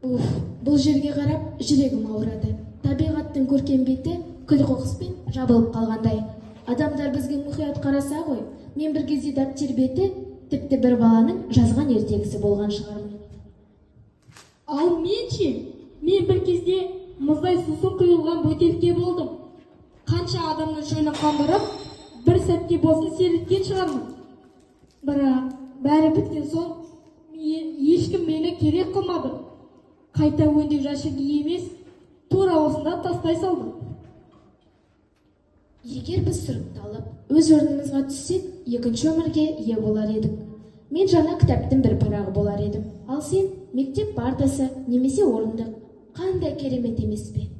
Уф, бұл жерге қарап жүрегім ауырады. Табиғаттың көркем беті күл-қоқыспен жабылып қалғандай. Адамдар бізге мұқият қараса ғой, мен бір кезде дәптер беті тіпті бір баланың жазған ертегісі болған шығармын. Ал менше, мен бір кезде мұздай сусын құйылған бөтелке болдым. Қанша адамның жөнін қандырып, бір сәтке болсын сергіткен шығармын. Бірақ бәрі біткен соң, ешкім мені керек қылмады. Қайта өңдеу жәшігі емес, тура осында тастай салдым. Егер біз сұрыпталып, өз орнымызға түссек, екінші өмірге ие болар едік. Мен жаңа кітаптың бір парағы болар едім. Ал сен мектеп партасы немесе орындық. Қандай керемет емес пе?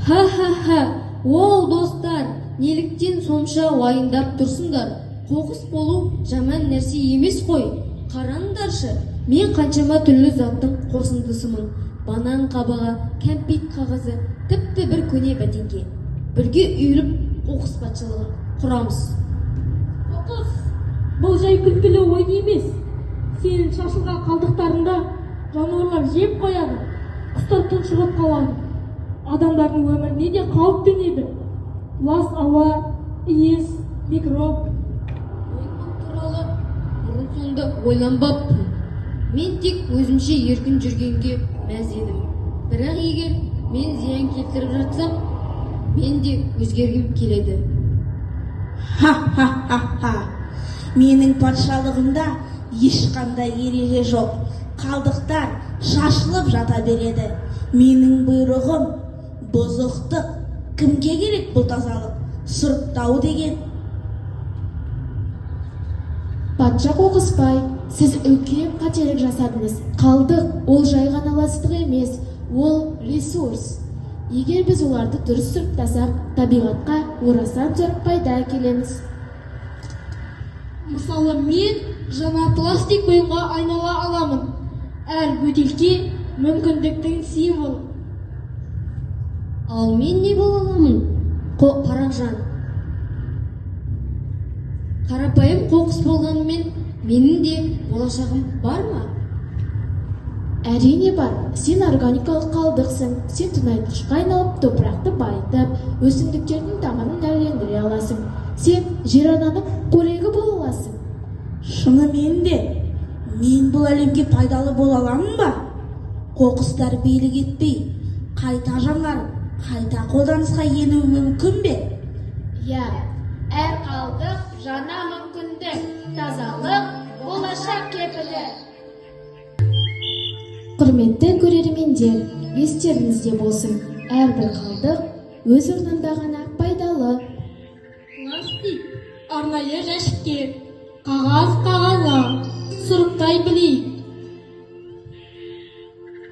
Ха-ха-ха, ол достар, неліктен сонша уайымдап тұрсыңдар? Қоқыс болу жаман нәрсе емес қой. Қараңдаршы, мен қаншама түрлі заттың қосындысымын. Банан қабығы, кәмпит қағазы, тіпті бір көне бәтеңке. Бірге үйіліп қоқыс патшалығын құрамыз. Қоқыс, бұл жай күлкілі ойын емес. Сенің шашылған қалдықтарында жануарлар жеп қояды, құстар тұншығып қалады. Адамдардың өміріне де қауіп төнеді. Лас ауа, иіс, микроб. Туралы бұрын-соңды ойланбаппын. Мен тек өзімше еркін жүргенге мәз едім. Бірақ егер мен зиян келтіріп жатсам, мен де өзгергім келеді. Ха-ха-ха-ха. Менің патшалығымда ешқандай ереже жоқ. Қалдықтар шашылып жата береді. Менің бұйрығым бұзықтық. Кімге керек бұл тазалық? Сұрыптау деген. Патша қоқыспай, сіз үлкен қателік жасадыңыз. Қалдық ол жай ғана ластық емес, ол ресурс. Егер біз оларды дұрыс сұрыптасақ, табиғатқа орасан зор пайда әкелеміз. Мысалы, мен жаңа пластик бұйымға айнала аламын. Әр бөтелке мүмкіндіктің символы. Ал мен не бола аламын? Қарақжан. Қарапайым қоқыс болғанымен, менің де болашағым бар ма? Әрине бар. Сен органикалық қалдықсың. Сен тыңайтқышқа айналып, топырақты байытып, өсімдіктердің тамырын дәрілендіре аласың. Сен жер ананың қорегі бола аласың. Шынымен де, мен бұл әлемге пайдалы бола аламын ба? Қоқыстар билік етпей, қайта жаңарып, қайта қолданысқа енуі мүмкін бе? Я, әр қалдық жаңа мүмкіндік, тазалық, болашақ кепілі. Құрметті көрермендер, естеріңізде болсын, әрбір қалдық өз орнында ғана пайдалы. Пластик, арнайы жәшікке, қағаз қағазға, сұрыптай білейік.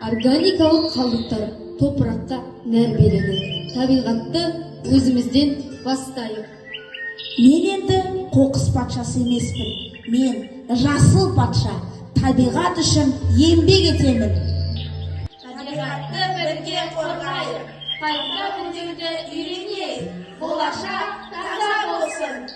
Органикалық қалдықтар топыраққа нәр береді. Табиғатты өзімізден бастайық. Мен енді қоқыс патшасы емеспін. Мен жасыл патша. Табиғат үшін еңбек етемін. Табиғатты бірге қорғайық. Қайта өңдеуді үйренейік. Болашақ таза болсын.